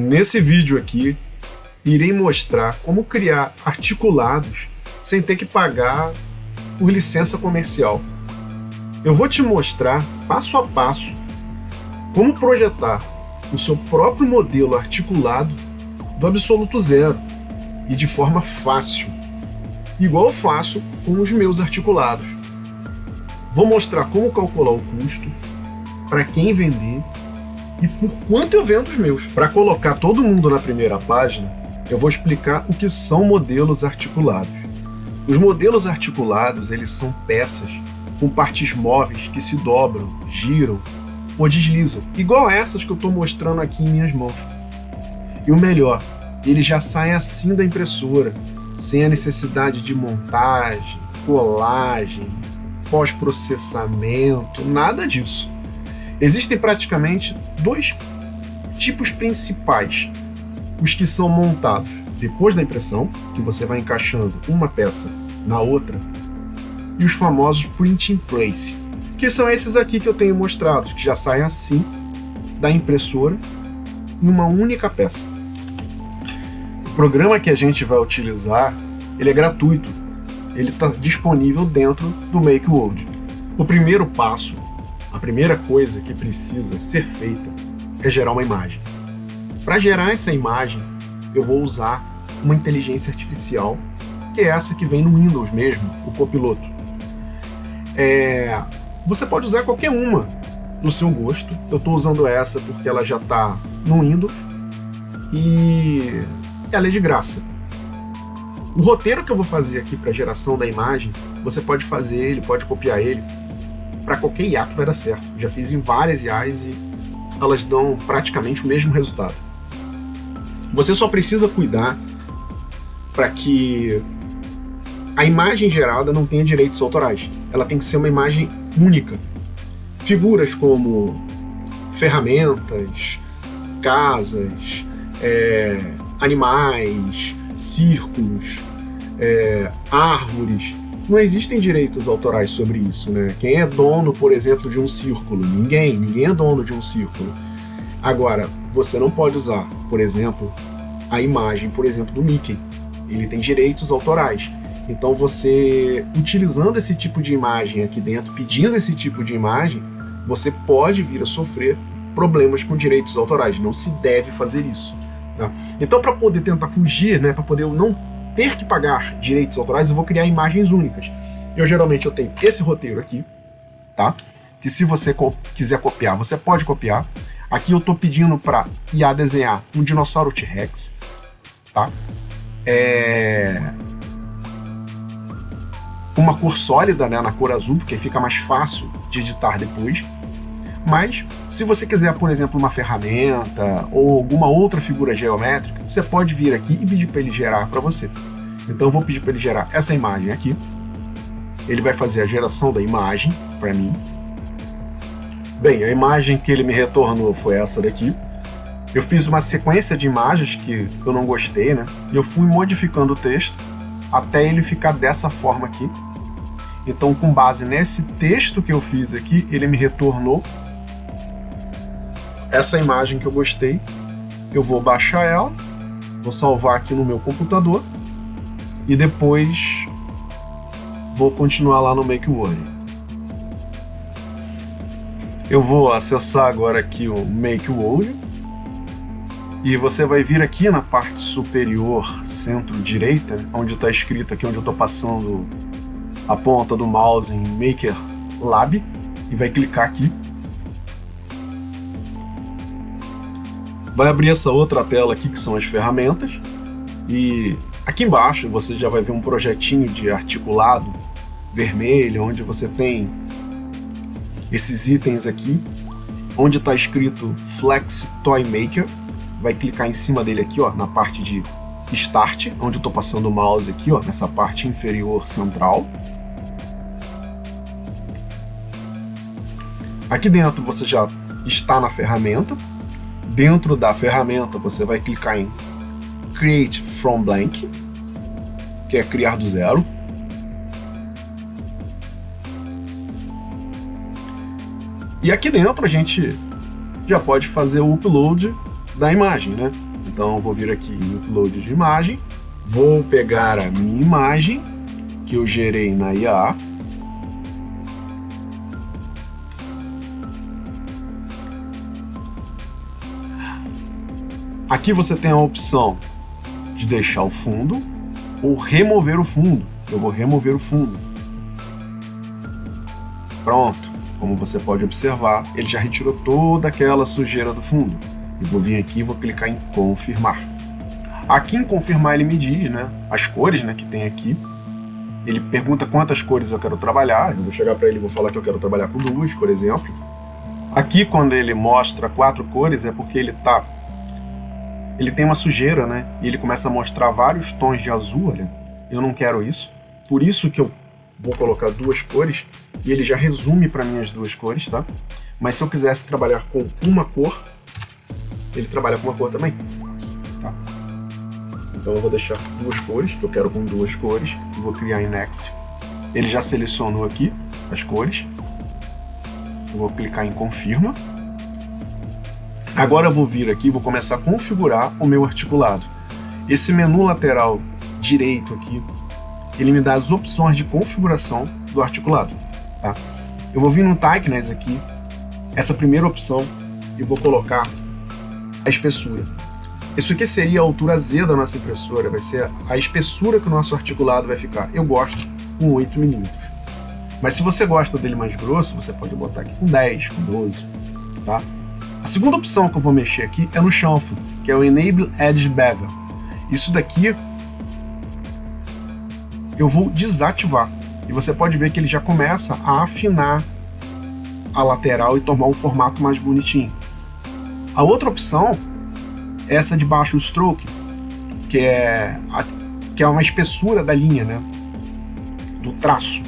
Nesse vídeo aqui, irei mostrar como criar articulados sem ter que pagar por licença comercial. Eu vou te mostrar, passo a passo, como projetar o seu próprio modelo articulado do absoluto zero e de forma fácil, igual eu faço com os meus articulados. Vou mostrar como calcular o custo, para quem vender e por quanto eu vendo os meus. Para colocar todo mundo na primeira página, eu vou explicar o que são modelos articulados. Os modelos articulados, eles são peças com partes móveis que se dobram, giram ou deslizam, igual essas que eu estou mostrando aqui em minhas mãos. E o melhor, eles já saem assim da impressora, sem a necessidade de montagem, colagem, pós-processamento, nada disso. Existem praticamente dois tipos principais: os que são montados depois da impressão, que você vai encaixando uma peça na outra, e os famosos print in place, que são esses aqui que eu tenho mostrado, que já saem assim da impressora em uma única peça. O programa que a gente vai utilizar, ele é gratuito, ele está disponível dentro do Make-Word. O primeiro passo, a primeira coisa que precisa ser feita é gerar uma imagem. Para gerar essa imagem, eu vou usar uma inteligência artificial, que é essa que vem no Windows mesmo, o copiloto. Você pode usar qualquer uma do seu gosto. Eu estou usando essa porque ela já está no Windows e ela é de graça. O roteiro que eu vou fazer aqui para geração da imagem, você pode fazer ele, pode copiar ele para qualquer IA que vai dar certo. Já fiz em várias IAs e elas dão praticamente o mesmo resultado. Você só precisa cuidar para que a imagem gerada não tenha direitos autorais. Ela tem que ser uma imagem única. Figuras como ferramentas, casas, animais, círculos, árvores. Não existem direitos autorais sobre isso, né? Quem é dono, por exemplo, de um círculo? Ninguém é dono de um círculo. Agora, você não pode usar, por exemplo, a imagem, por exemplo, do Mickey. Ele tem direitos autorais. Então você, utilizando esse tipo de imagem aqui dentro, pedindo esse tipo de imagem, você pode vir a sofrer problemas com direitos autorais. Não se deve fazer isso, tá? Então, para poder tentar fugir, né, para poder eu não ter que pagar direitos autorais, eu vou criar imagens únicas. Geralmente eu tenho esse roteiro aqui, tá? Que se você quiser copiar, você pode copiar. Aqui eu estou pedindo para IA desenhar um dinossauro T-Rex, tá? Uma cor sólida, né, na cor azul, porque fica mais fácil de editar depois. Mas, se você quiser, por exemplo, uma ferramenta ou alguma outra figura geométrica, você pode vir aqui e pedir para ele gerar para você. Então eu vou pedir para ele gerar essa imagem aqui. Ele vai fazer a geração da imagem para mim. Bem, a imagem que ele me retornou foi essa daqui. Eu fiz uma sequência de imagens que eu não gostei, né? E eu fui modificando o texto até ele ficar dessa forma aqui. Então, com base nesse texto que eu fiz aqui, ele me retornou essa imagem que eu gostei. Eu vou baixar ela, vou salvar aqui no meu computador e depois vou continuar lá no Make-Word. Eu vou acessar agora aqui o Make-Word e você vai vir aqui na parte superior centro-direita, onde está escrito aqui, onde eu estou passando a ponta do mouse em Maker Lab, e vai clicar aqui. Vai abrir essa outra tela aqui que são as ferramentas, e aqui embaixo você já vai ver um projetinho de articulado vermelho, onde você tem esses itens aqui, onde está escrito Flex Toy Maker. Vai clicar em cima dele aqui, ó, na parte de Start, onde eu estou passando o mouse aqui, ó, nessa parte inferior central. Aqui dentro você já está na ferramenta. Dentro da ferramenta você vai clicar em Create from Blank, que é criar do zero. E aqui dentro a gente já pode fazer o upload da imagem, né? Então eu vou vir aqui em upload de imagem, vou pegar a minha imagem que eu gerei na IA, aqui você tem a opção de deixar o fundo ou remover o fundo. Eu vou remover o fundo. Pronto, como você pode observar, ele já retirou toda aquela sujeira do fundo. Eu vou vir aqui e vou clicar em confirmar. Aqui em confirmar ele me diz, né, as cores, né, que tem aqui. Ele pergunta quantas cores eu quero trabalhar. Eu vou chegar para ele e vou falar que eu quero trabalhar com 2, por exemplo. Aqui quando ele mostra 4 cores é porque ele tem uma sujeira, né? E ele começa a mostrar vários tons de azul, olha. Eu não quero isso. Por isso que eu vou colocar 2 cores e ele já resume para mim as 2 cores, tá? Mas se eu quisesse trabalhar com uma cor, ele trabalha com uma cor também, tá? Então eu vou deixar 2 cores, que eu quero com 2 cores, e vou criar em Next. Ele já selecionou aqui as cores. Eu vou clicar em confirma. Agora eu vou vir aqui e vou começar a configurar o meu articulado. Esse menu lateral direito aqui, ele me dá as opções de configuração do articulado, tá? Eu vou vir no Thickness aqui, essa primeira opção, e vou colocar a espessura. Isso aqui seria a altura Z da nossa impressora, vai ser a espessura que o nosso articulado vai ficar. Eu gosto com 8 mm. Mas se você gosta dele mais grosso, você pode botar aqui com 10, com 12, tá? A segunda opção que eu vou mexer aqui é no chanfro, que é o Enable Edge Bevel. Isso daqui eu vou desativar. E você pode ver que ele já começa a afinar a lateral e tomar um formato mais bonitinho. A outra opção é essa de baixo, o stroke, que é uma espessura da linha, né? Do traço.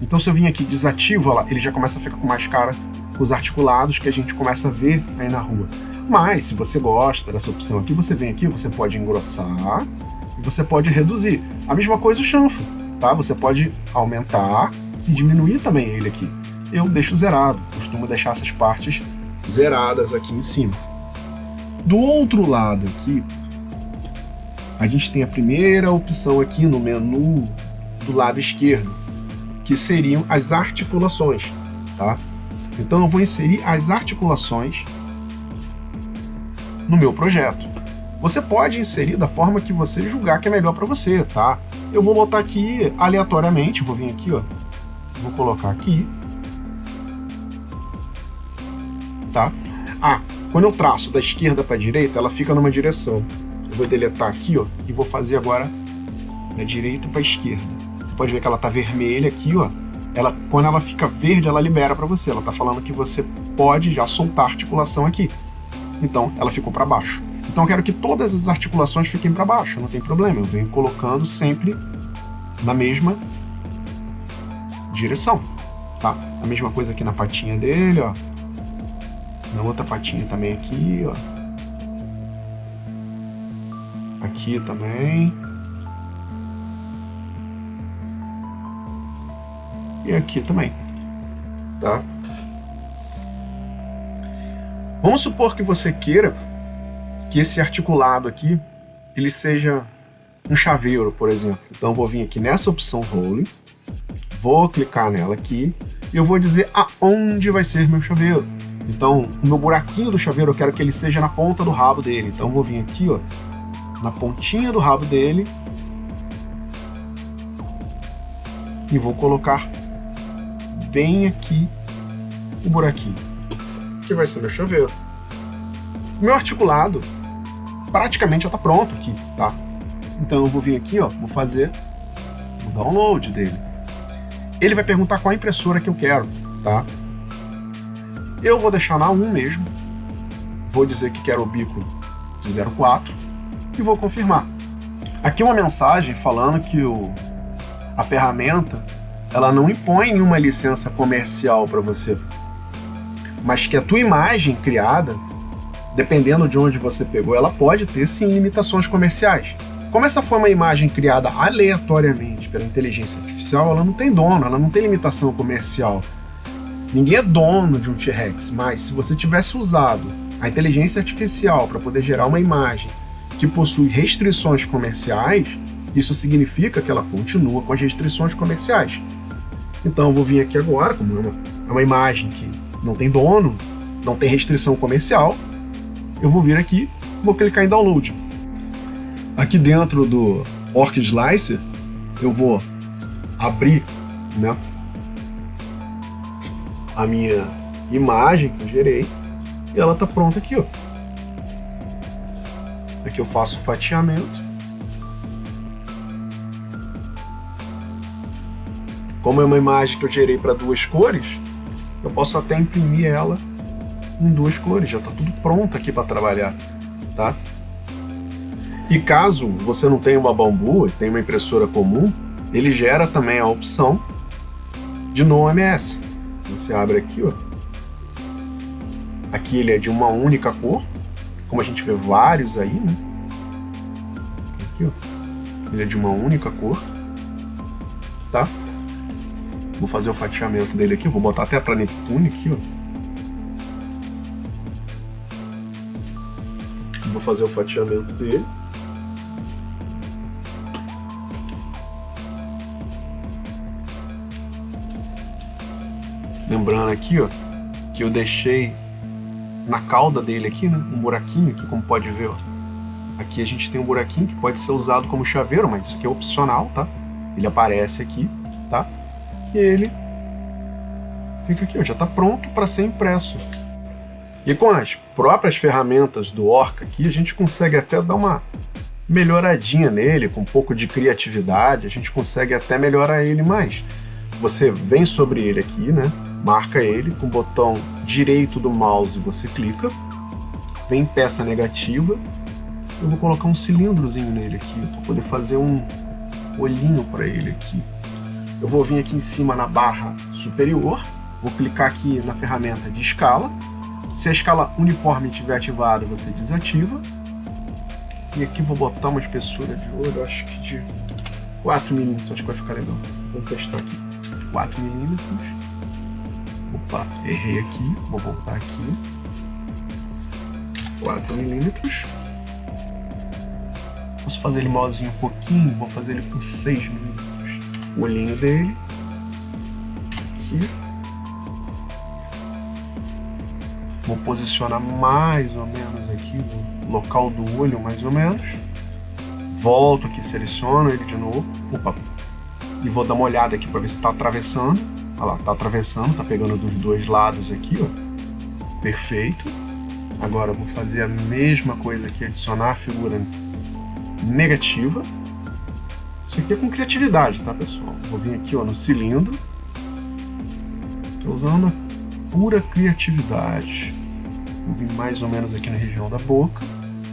Então se eu vim aqui e desativo, olha lá, ele já começa a ficar com mais cara com os articulados que a gente começa a ver aí na rua. Mas se você gosta dessa opção aqui, você vem aqui, você pode engrossar e você pode reduzir. A mesma coisa o chanfro, tá? Você pode aumentar e diminuir também ele aqui. Eu deixo zerado, costumo deixar essas partes zeradas aqui em cima. Do outro lado aqui, a gente tem a primeira opção aqui no menu do lado esquerdo, que seriam as articulações, tá? Então eu vou inserir as articulações no meu projeto. Você pode inserir da forma que você julgar que é melhor para você, tá? Eu vou botar aqui aleatoriamente, vou vir aqui, ó, vou colocar aqui, tá? Quando eu traço da esquerda para a direita, ela fica numa direção. Eu vou deletar aqui, ó, e vou fazer agora da direita para a esquerda. Você pode ver que ela tá vermelha aqui, ó. Quando ela fica verde, ela libera para você. Ela tá falando que você pode já soltar a articulação aqui. Então, ela ficou para baixo. Então, eu quero que todas as articulações fiquem para baixo. Não tem problema. Eu venho colocando sempre na mesma direção, tá? A mesma coisa aqui na patinha dele, ó. Na outra patinha também aqui, ó. Aqui também. E aqui também, tá? Vamos supor que você queira que esse articulado aqui, ele seja um chaveiro, por exemplo. Então, vou vir aqui nessa opção Role, vou clicar nela aqui, e eu vou dizer aonde vai ser meu chaveiro. Então, o meu buraquinho do chaveiro, eu quero que ele seja na ponta do rabo dele. Então, vou vir aqui, ó, na pontinha do rabo dele, e vou colocar bem aqui o buraquinho, que vai ser meu chaveiro. O meu articulado praticamente já está pronto aqui, tá? Então eu vou vir aqui, ó, vou fazer o download dele. Ele vai perguntar qual a impressora que eu quero, tá? Eu vou deixar na 1 mesmo, vou dizer que quero o bico de 0,4 e vou confirmar. Aqui uma mensagem falando que a ferramenta ela não impõe nenhuma licença comercial para você, mas que a tua imagem criada, dependendo de onde você pegou, ela pode ter sim limitações comerciais. Como essa foi uma imagem criada aleatoriamente pela inteligência artificial, ela não tem dono, ela não tem limitação comercial. Ninguém é dono de um T-Rex, mas se você tivesse usado a inteligência artificial para poder gerar uma imagem que possui restrições comerciais, isso significa que ela continua com as restrições comerciais. Então eu vou vir aqui agora, como é uma imagem que não tem dono, não tem restrição comercial, eu vou vir aqui, vou clicar em Download. Aqui dentro do Orchid Slicer, eu vou abrir, né, a minha imagem que eu gerei, e ela está pronta aqui, ó. Aqui eu faço o fatiamento. Como é uma imagem que eu gerei para 2 cores, eu posso até imprimir ela em 2 cores, já está tudo pronto aqui para trabalhar, tá? E caso você não tenha uma Bambu e tenha uma impressora comum, ele gera também a opção de No OMS. Você abre aqui, ó. Aqui ele é de uma única cor, como a gente vê vários aí, né? Aqui, ó. Ele é de uma única cor, tá? Vou fazer o fatiamento dele aqui, vou botar até para Neptune aqui, ó. Vou fazer o fatiamento dele. Lembrando aqui, ó, que eu deixei na cauda dele aqui, né, um buraquinho aqui, como pode ver, ó. Aqui a gente tem um buraquinho que pode ser usado como chaveiro, mas isso aqui é opcional, tá? Ele aparece aqui, tá? E ele fica aqui, ó, já está pronto para ser impresso. E com as próprias ferramentas do Orca aqui, a gente consegue até dar uma melhoradinha nele, com um pouco de criatividade, a gente consegue até melhorar ele mais. Você vem sobre ele aqui, né? Marca ele com o botão direito do mouse, você clica, vem em peça negativa, eu vou colocar um cilindrozinho nele aqui, para poder fazer um olhinho para ele aqui. Eu vou vir aqui em cima na barra superior, vou clicar aqui na ferramenta de escala. Se a escala uniforme estiver ativada, você desativa. E aqui vou botar uma espessura de olho, acho que de 4 mm, acho que vai ficar legal. Vamos testar aqui. 4 mm. Opa, errei aqui, vou voltar aqui. 4 mm. Posso fazer ele maiorzinho um pouquinho, vou fazer ele com 6 mm. O olhinho dele. Aqui. Vou posicionar mais ou menos aqui no local do olho, mais ou menos. Volto aqui, seleciono ele de novo. Opa. E vou dar uma olhada aqui para ver se está atravessando. Olha lá, está atravessando, está pegando dos 2 lados aqui, ó. Perfeito. Agora eu vou fazer a mesma coisa aqui, adicionar a figura negativa. Isso aqui é com criatividade, tá, pessoal? Vou vir aqui, ó, no cilindro. Estou usando pura criatividade. Vou vir mais ou menos aqui na região da boca.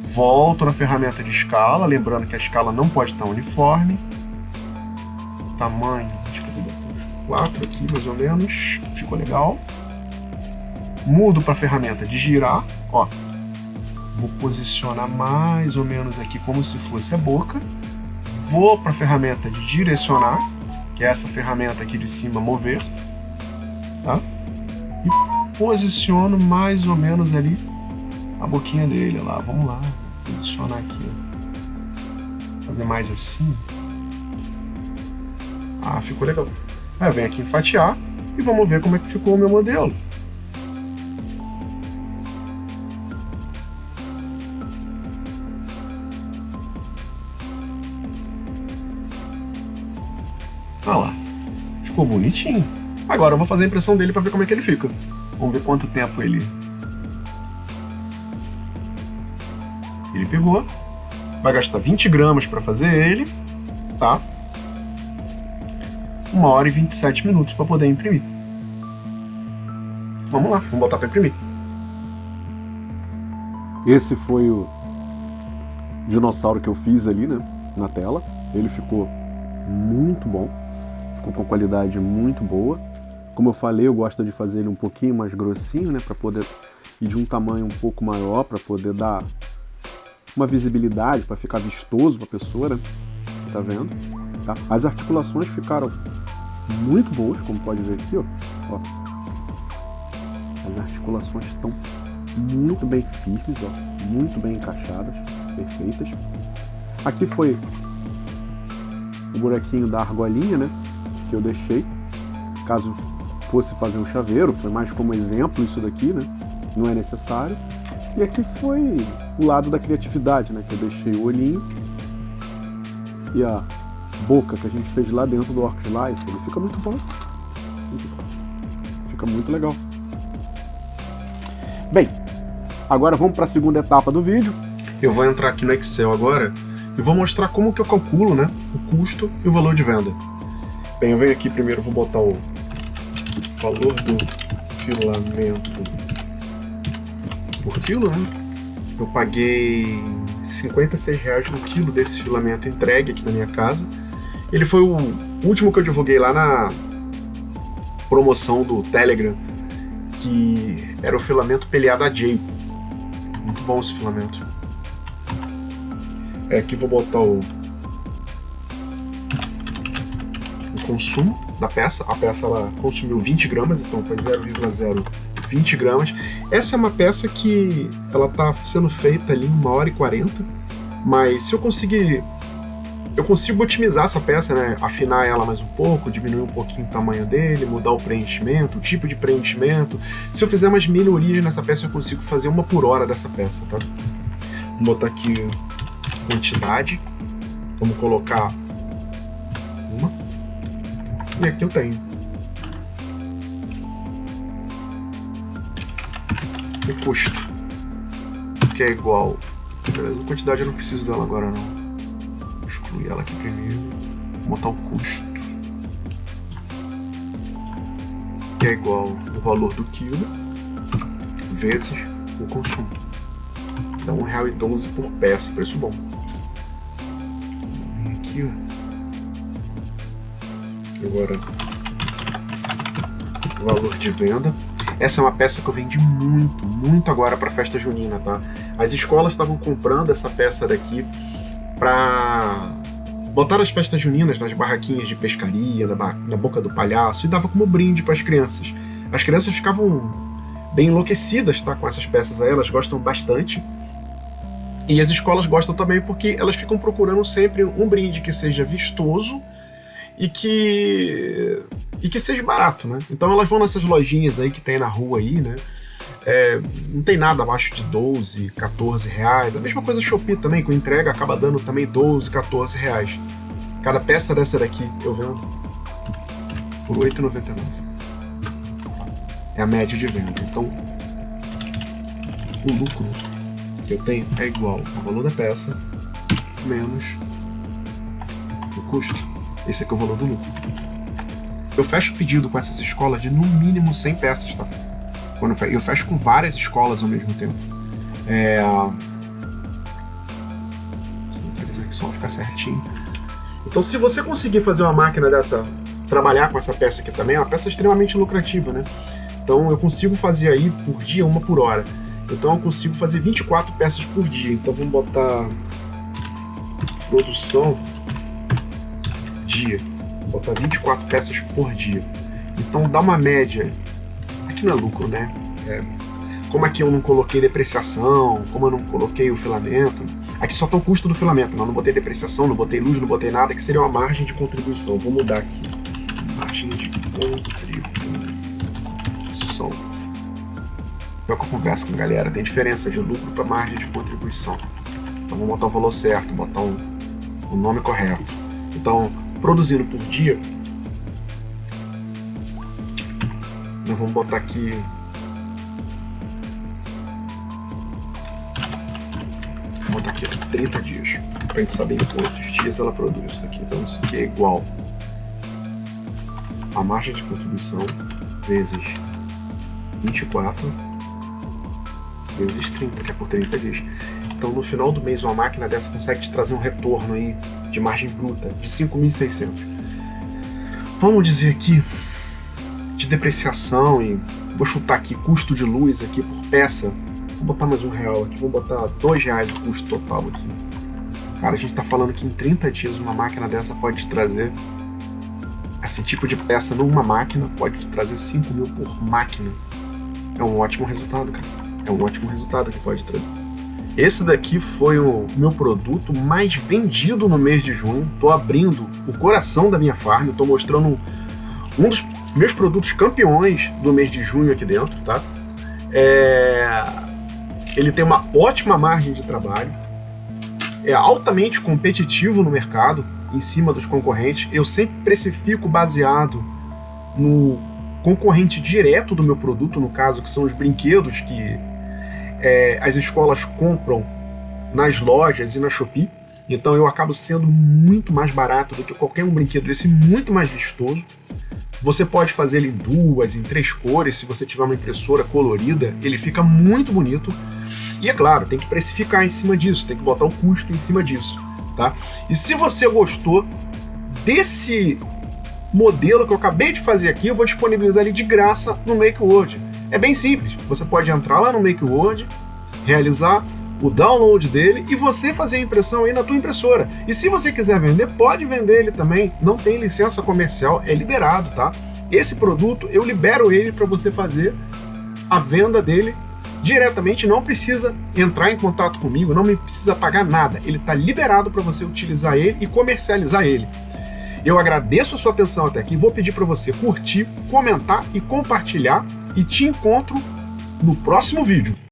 Volto na ferramenta de escala, lembrando que a escala não pode estar uniforme. Tamanho, acho que eu vou botar uns 4 aqui mais ou menos. Ficou legal. Mudo para a ferramenta de girar, ó. Vou posicionar mais ou menos aqui como se fosse a boca. Vou para a ferramenta de direcionar, que é essa ferramenta aqui de cima, mover, tá? E posiciono mais ou menos ali a boquinha dele, lá, vamos lá, posicionar aqui, ó. Fazer mais assim. Ah, ficou legal. Aí eu venho aqui em fatiar e vamos ver como é que ficou o meu modelo. Olha lá, ficou bonitinho. Agora eu vou fazer a impressão dele para ver como é que ele fica. Vamos ver quanto tempo ele pegou. Vai gastar 20 gramas para fazer ele, tá? 1 hora e 27 minutos para poder imprimir. Vamos lá, vamos botar para imprimir. Esse foi o dinossauro que eu fiz ali, né, na tela. Ele ficou muito bom. Ficou com qualidade muito boa. Como eu falei, eu gosto de fazer ele um pouquinho mais grossinho, né, para poder ir de um tamanho um pouco maior, para poder dar uma visibilidade, para ficar vistoso para a pessoa, né? Tá vendo? Tá? As articulações ficaram muito boas, como pode ver aqui, ó. As articulações estão muito bem firmes, ó, muito bem encaixadas. perfeitas. Aqui foi o buraquinho da argolinha, né, que eu deixei, caso fosse fazer um chaveiro, foi mais como exemplo isso daqui, né, não é necessário. E aqui foi o lado da criatividade, né, que eu deixei o olhinho e a boca que a gente fez lá dentro do Orc Slice. Ele fica muito bom, fica muito legal. Bem, agora vamos para a segunda etapa do vídeo. Eu vou entrar aqui no Excel agora e vou mostrar como que eu calculo, né, o custo e o valor de venda. Bem, eu venho aqui primeiro, vou botar o valor do filamento por quilo, né? Eu paguei R$56 no quilo desse filamento entregue aqui na minha casa. Ele foi o último que eu divulguei lá na promoção do Telegram, que era o filamento peleado a J. Muito bom esse filamento. Aqui vou botar o consumo da peça. A peça ela consumiu 20 gramas, então foi 0,020 gramas. Essa é uma peça que ela está sendo feita ali em 1h40, mas se eu conseguir, eu consigo otimizar essa peça, né? Afinar ela mais um pouco, diminuir um pouquinho o tamanho dele, mudar o preenchimento, o tipo de preenchimento. Se eu fizer umas minorias nessa peça, eu consigo fazer 1 por hora dessa peça, tá? Vou botar aqui quantidade, vamos colocar 1. E aqui eu tenho. O custo, que é igual. Beleza, a quantidade eu não preciso dela agora não. Vou excluir ela aqui primeiro. Vou botar o custo, que é igual o valor do quilo vezes o consumo. Dá R$1,12 por peça, preço bom. Vem aqui, ó. Agora, o valor de venda. Essa é uma peça que eu vendi muito agora para festa junina, tá? As escolas estavam comprando essa peça daqui para botar as festas juninas nas barraquinhas de pescaria, na boca do palhaço, e dava como brinde para as crianças. As crianças ficavam bem enlouquecidas, tá, com essas peças aí, elas gostam bastante. E as escolas gostam também porque elas ficam procurando sempre um brinde que seja vistoso e que seja barato, né? Então elas vão nessas lojinhas aí que tem na rua aí, né? Não tem nada abaixo de 12, 14 reais. A mesma coisa Shopee também, com entrega acaba dando também 12, 14 reais. Cada peça dessa daqui eu vendo por R$8,99. É a média de venda. Então o lucro que eu tenho é igual ao valor da peça menos o custo. Esse aqui é o valor do lucro. Eu fecho o pedido com essas escolas de no mínimo 100 peças, tá? Eu fecho com várias escolas ao mesmo tempo. Centralizar aqui só ficar certinho. Então, se você conseguir fazer uma máquina dessa, trabalhar com essa peça aqui também, é uma peça extremamente lucrativa, né? Então, eu consigo fazer aí por dia 1 por hora. Então, eu consigo fazer 24 peças por dia. Então, vamos botar produção dia. Vou botar 24 peças por dia. Então dá uma média. Aqui não é lucro, né? Como aqui eu não coloquei depreciação, como eu não coloquei o filamento, aqui só tá o custo do filamento, mas não botei depreciação, não botei luz, não botei nada, que seria uma margem de contribuição. Vou mudar aqui. Margem de contribuição. É o que eu converso com a galera. Tem diferença de lucro para margem de contribuição. Então vamos botar o valor certo, botar o nome correto. Então, produzindo por dia, nós vamos botar aqui Vou botar aqui 30 dias, pra gente saber em quantos dias ela produz isso aqui. Então isso aqui é igual a margem de contribuição vezes 24 vezes 30, que é por 30 dias. Então no final do mês uma máquina dessa consegue te trazer um retorno aí de margem bruta de 5.600. Vamos dizer aqui de depreciação e vou chutar aqui custo de luz aqui por peça. Vou botar mais R$1 aqui, vou botar R$2 o custo total aqui. Cara, a gente tá falando que em 30 dias uma máquina dessa pode te trazer, esse tipo de peça numa máquina pode te trazer 5.000 por máquina. É um ótimo resultado, cara. É um ótimo resultado que pode trazer. Esse daqui foi o meu produto mais vendido no mês de junho. Tô abrindo o coração da minha farm, tô mostrando um dos meus produtos campeões do mês de junho aqui dentro, tá? Ele tem uma ótima margem de trabalho, é altamente competitivo no mercado, em cima dos concorrentes. Eu sempre precifico baseado no concorrente direto do meu produto, no caso, que são os brinquedos que as escolas compram nas lojas e na Shopee. Então eu acabo sendo muito mais barato do que qualquer um brinquedo desse, muito mais vistoso. Você pode fazer ele em 2, em 3 cores, se você tiver uma impressora colorida, ele fica muito bonito. E é claro, tem que precificar em cima disso, tem que botar o custo em cima disso, tá? E se você gostou desse modelo que eu acabei de fazer aqui, eu vou disponibilizar ele de graça no MakeWord. É bem simples, você pode entrar lá no MakeWord, realizar o download dele e você fazer a impressão aí na tua impressora. E se você quiser vender, pode vender ele também, não tem licença comercial, é liberado, tá? Esse produto, eu libero ele para você fazer a venda dele diretamente, não precisa entrar em contato comigo, não me precisa pagar nada, ele está liberado para você utilizar ele e comercializar ele. Eu agradeço a sua atenção até aqui, vou pedir para você curtir, comentar e compartilhar e te encontro no próximo vídeo.